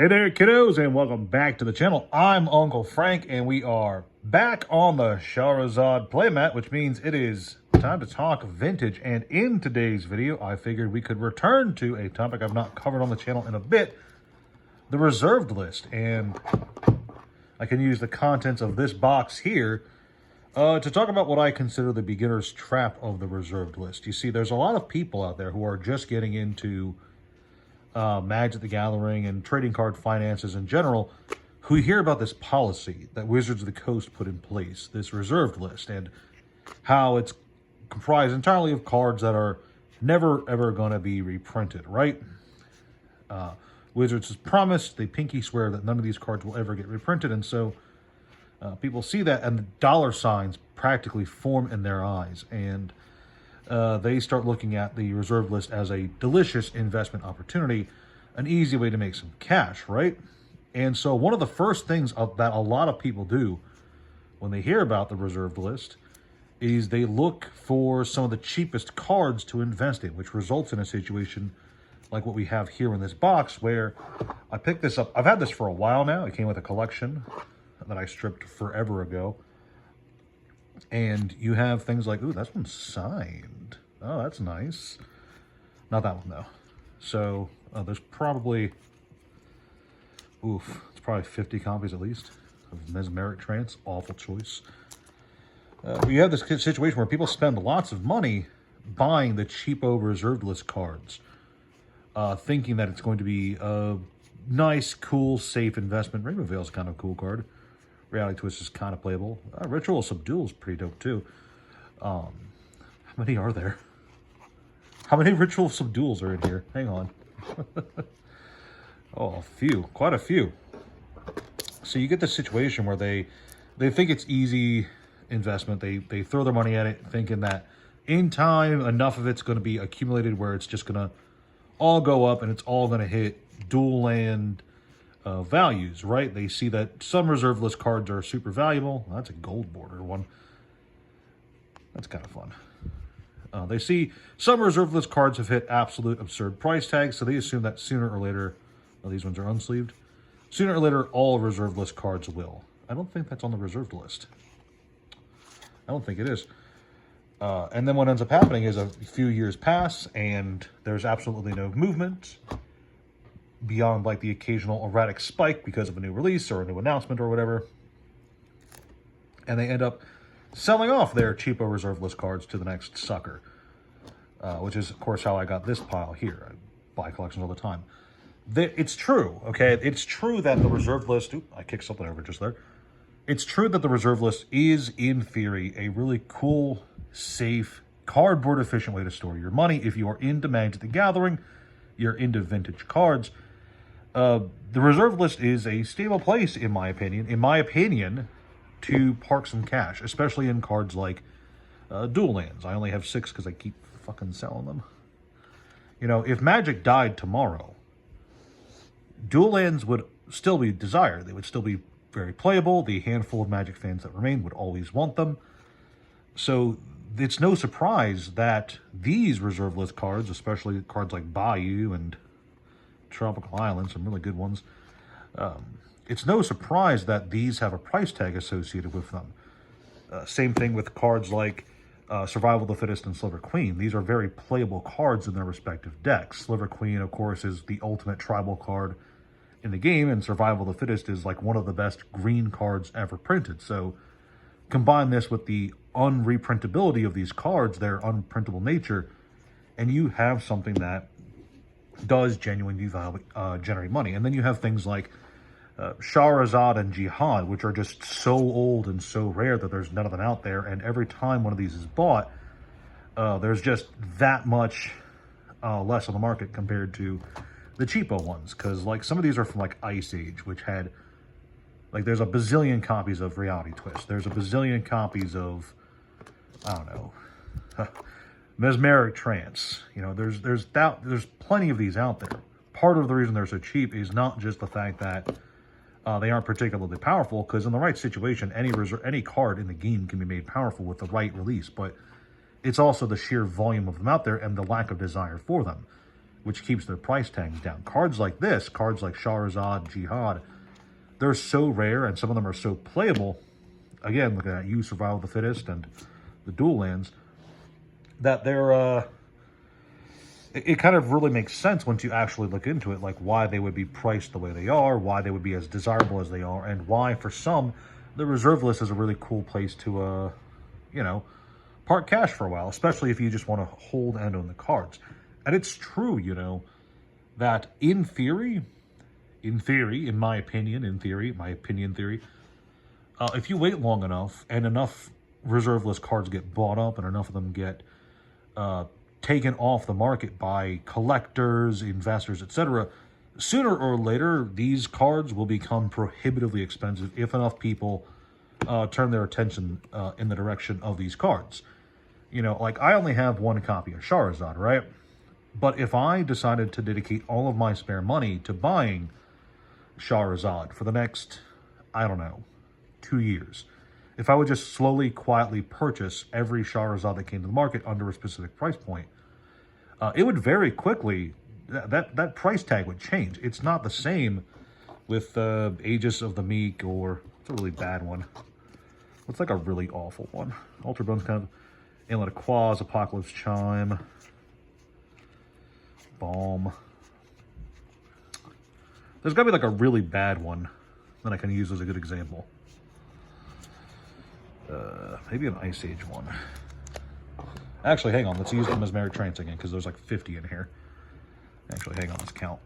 Hey there, kiddos, and welcome back to the channel. I'm Uncle Frank, and we are back on the Charizard playmat, which means it is time to talk vintage. And in today's video, I figured we could return to a topic I've not covered on the channel in a bit, the reserved list. And I can use the contents of this box here to talk about what I consider the beginner's trap of the reserved list. You see, there's a lot of people out there who are just getting into Magic the Gathering and trading card finances in general, who hear about this policy that Wizards of the Coast put in place, this reserved list, and how it's comprised entirely of cards that are never ever going to be reprinted, right? Wizards has promised, they pinky swear that none of these cards will ever get reprinted, and so people see that and the dollar signs practically form in their eyes, and they start looking at the reserve list as a delicious investment opportunity, an easy way to make some cash, right? And so one of the first things that a lot of people do when they hear about the reserved list is they look for some of the cheapest cards to invest in, which results in a situation like what we have here in this box, where I picked this up. I've had this for a while now. It came with a collection that I stripped forever ago. And you have things like, ooh, that one's signed. Oh, that's nice. Not that one, though. So there's probably, it's probably 50 copies at least of Mesmeric Trance. Awful choice. You have this situation where people spend lots of money buying the cheapo reserved list cards, thinking that it's going to be a nice, cool, safe investment. Rainbow Veil's kind of a cool card. Reality Twist is kind of playable. Ritual Subdual is pretty dope, too. How many are there? How many Ritual Subduals are in here? Hang on. Oh, a few. Quite a few. So you get this situation where they think it's easy investment. They throw their money at it thinking that in time, enough of it's going to be accumulated where it's just going to all go up and it's all going to hit dual land values, right? They see that some reserve list cards are super valuable. Well, that's a gold border one. That's kind of fun. They see some reserve list cards have hit absolute absurd price tags, so they assume that sooner or later, these ones are unsleeved, sooner or later all reserve list cards will. I don't think that's on the reserved list. I don't think it is. And then what ends up happening is a few years pass and there's absolutely no movement beyond like the occasional erratic spike because of a new release or a new announcement or whatever. And they end up selling off their cheapo reserve list cards to the next sucker, which is, of course, how I got this pile here. I buy collections all the time. It's true, okay? It's true that the reserve list... Oop, I kicked something over just there. It's true that the reserve list is, in theory, a really cool, safe, cardboard-efficient way to store your money. If you are into Magic the Gathering, you're into vintage cards, the reserve list is a stable place, in my opinion, to park some cash, especially in cards like dual lands. I only have 6 because I keep fucking selling them. You know, if Magic died tomorrow, dual lands would still be desired. They would still be very playable. The handful of Magic fans that remain would always want them. So it's no surprise that these reserve list cards, especially cards like Bayou and Tropical Island, some really good ones, it's no surprise that these have a price tag associated with them. Same thing with cards like Survival of the Fittest and Sliver Queen. These are very playable cards in their respective decks. Sliver Queen, of course, is the ultimate tribal card in the game, and Survival of the Fittest is like one of the best green cards ever printed. So combine this with the unreprintability of these cards, their unprintable nature, and you have something that does genuinely generate money. And then you have things like Shahrazad and Jihad, which are just so old and so rare that there's none of them out there. And every time one of these is bought, there's just that much less on the market compared to the cheapo ones. Because like some of these are from like Ice Age, which had like there's a bazillion copies of Reality Twist. There's a bazillion copies of, I don't know, Mesmeric Trance. You know, there's plenty of these out there. Part of the reason they're so cheap is not just the fact that they aren't particularly powerful, because in the right situation, any card in the game can be made powerful with the right release, but it's also the sheer volume of them out there and the lack of desire for them. which keeps their price tags down. Cards like this, cards like Charizard, Jihad, they're so rare, and some of them are so playable. Again, looking at you, Survival of the Fittest, and the dual lands, that they're, it kind of really makes sense once you actually look into it, like why they would be priced the way they are, why they would be as desirable as they are, and why, for some, the reserve list is a really cool place to, you know, park cash for a while, especially if you just want to hold and own the cards. And it's true, you know, that in theory, in my opinion, if you wait long enough and enough reserve list cards get bought up and enough of them get taken off the market by collectors, investors, etc., sooner or later, these cards will become prohibitively expensive if enough people turn their attention in the direction of these cards. You know, like, I only have one copy of Charizard, right? But if I decided to dedicate all of my spare money to buying Charizard for the next, I don't know, 2 years, if I would just slowly, quietly purchase every Charizard that came to the market under a specific price point, it would very quickly, that price tag would change. It's not the same with Aegis of the Meek, or it's a really bad one. What's like a really awful one? Ultra Bones kind of, Inlet of Quaz, Apocalypse Chime, Balm. There's got to be like a really bad one that I can use as a good example. Maybe an Ice Age one. Actually, hang on. Let's use the Mesmeric Trance again, because there's like 50 in here. Actually, hang on. Let's count.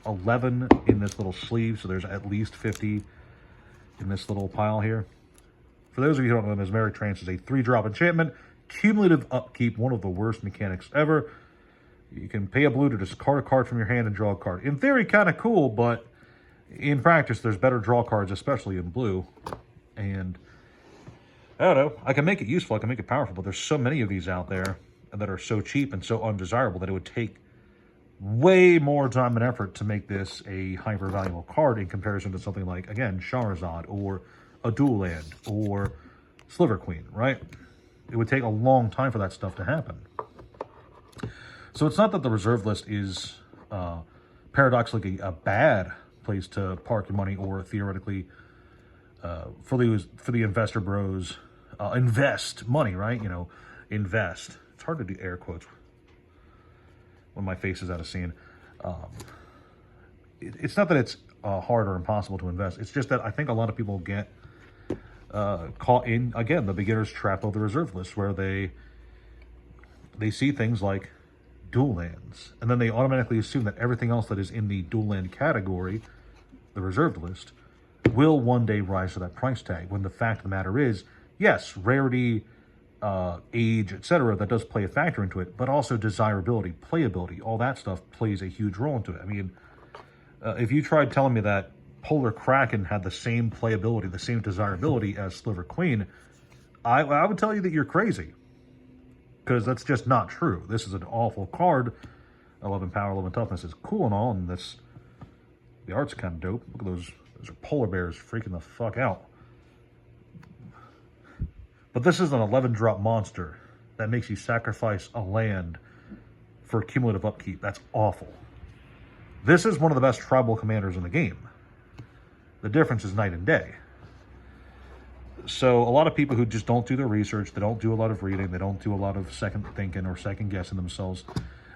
11 in this little sleeve, so there's at least 50 in this little pile here. For those of you who don't know, Mesmeric Trance is a 3-drop enchantment. Cumulative upkeep, one of the worst mechanics ever. You can pay a blue to discard a card from your hand and draw a card. In theory, kind of cool, but in practice, there's better draw cards, especially in blue. And I don't know, I can make it useful, I can make it powerful, but there's so many of these out there that are so cheap and so undesirable that it would take way more time and effort to make this a hyper valuable card in comparison to something like, again, Charizard or a dual land or Sliver Queen, right? It would take a long time for that stuff to happen. So it's not that the reserve list is paradoxically a bad place to park your money, or theoretically for the investor bros, invest money, right? You know, invest. It's hard to do air quotes when my face is out of scene. It's not that it's hard or impossible to invest. It's just that I think a lot of people get caught in, again, the beginner's trap of the reserve list, where they see things like dual lands, and then they automatically assume that everything else that is in the dual land category, the reserved list, will one day rise to that price tag, when the fact of the matter is, yes, rarity, age, etc., that does play a factor into it, but also desirability, playability, all that stuff plays a huge role into it. I mean, if you tried telling me that Polar Kraken had the same playability, the same desirability as Sliver Queen, I would tell you that you're crazy, because that's just not true. This is an awful card. 11 power, 11 toughness is cool and all, and the art's kind of dope. Look at those are polar bears freaking the fuck out. But this is an 11-drop monster that makes you sacrifice a land for cumulative upkeep. That's awful. This is one of the best tribal commanders in the game. The difference is night and day. So a lot of people who just don't do their research, they don't do a lot of reading, they don't do a lot of second thinking or second guessing themselves,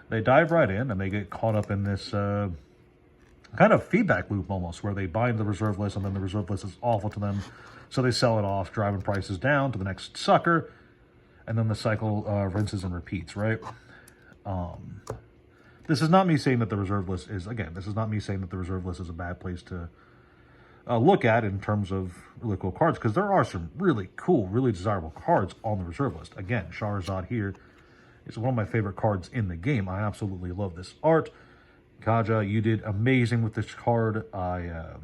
they dive right in and they get caught up in this kind of feedback loop almost, where they buy into the reserve list and then the reserve list is awful to them, so they sell it off, driving prices down to the next sucker, and then the cycle rinses and repeats, right? This is not me saying that the reserve list is, again, this is not me saying that the reserve list is a bad place to look at in terms of really cool cards, because there are some really cool, really desirable cards on the reserve list. Again, Charizard here is one of my favorite cards in the game. I absolutely love this art. Kaja, you did amazing with this card. Man,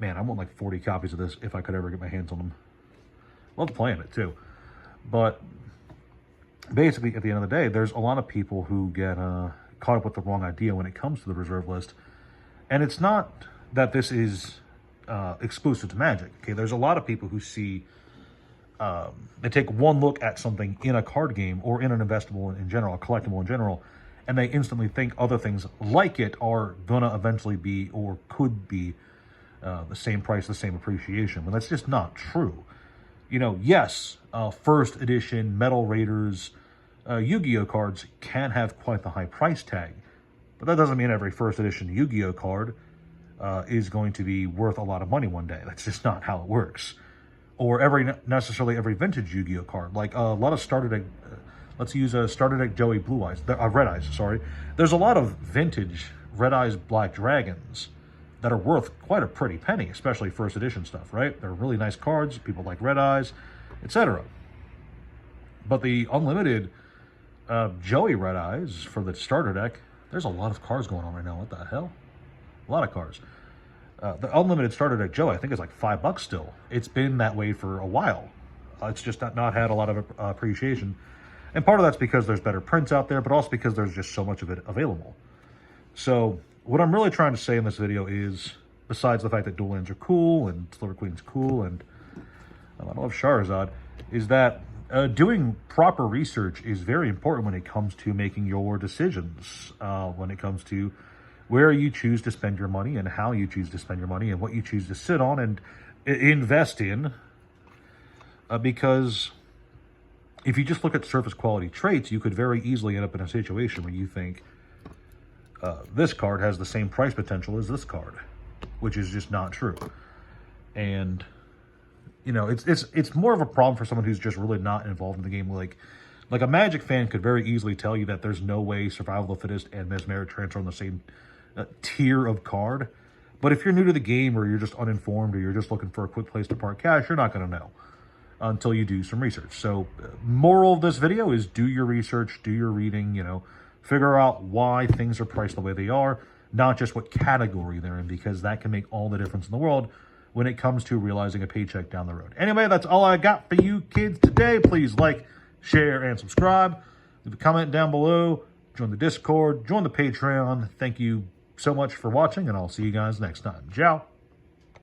I want like 40 copies of this if I could ever get my hands on them. Love playing it too. But basically, at the end of the day, there's a lot of people who get caught up with the wrong idea when it comes to the reserve list. And it's not that this is exclusive to Magic. Okay, there's a lot of people who see They take one look at something in a card game or in an investable in general, a collectible in general, and they instantly think other things like it are going to eventually be or could be the same price, the same appreciation. But that's just not true. You know, yes, first edition Metal Raiders Yu-Gi-Oh cards can have quite the high price tag, but that doesn't mean every first edition Yu-Gi-Oh card is going to be worth a lot of money one day. That's just not how it works. Or necessarily every vintage Yu-Gi-Oh card. Like a lot of starter deck, let's use a starter deck Joey Blue Eyes, Red Eyes, sorry. There's a lot of vintage Red Eyes Black Dragons that are worth quite a pretty penny, especially first edition stuff, right? They're really nice cards, people like Red Eyes, etc. But the unlimited Joey Red Eyes for the starter deck, there's a lot of cards going on right now. What the hell? A lot of cards. The unlimited starter deck Joey, I think, is like $5 still. It's been that way for a while. It's just not had a lot of appreciation. And part of that's because there's better prints out there, but also because there's just so much of it available. So what I'm really trying to say in this video is, besides the fact that dual lands are cool and Silver Queen's cool and I love Charizard, is that doing proper research is very important when it comes to making your decisions, when it comes to where you choose to spend your money and how you choose to spend your money and what you choose to sit on and invest in. Because if you just look at surface quality traits, you could very easily end up in a situation where you think this card has the same price potential as this card, which is just not true. And you know, it's more of a problem for someone who's just really not involved in the game. Like a Magic fan could very easily tell you that there's no way Survival of the Fittest and Mesmeric Trance are on the same tier of card. But if you're new to the game, or you're just uninformed, or you're just looking for a quick place to park cash, you're not going to know until you do some research. So moral of this video is do your research, do your reading, you know, figure out why things are priced the way they are, not just what category they're in, because that can make all the difference in the world when it comes to realizing a paycheck down the road. Anyway, that's all I got for you kids today. Please like, share, and subscribe. Leave a comment down below. Join the Discord. Join the Patreon. Thank you so much for watching, and I'll see you guys next time. Ciao.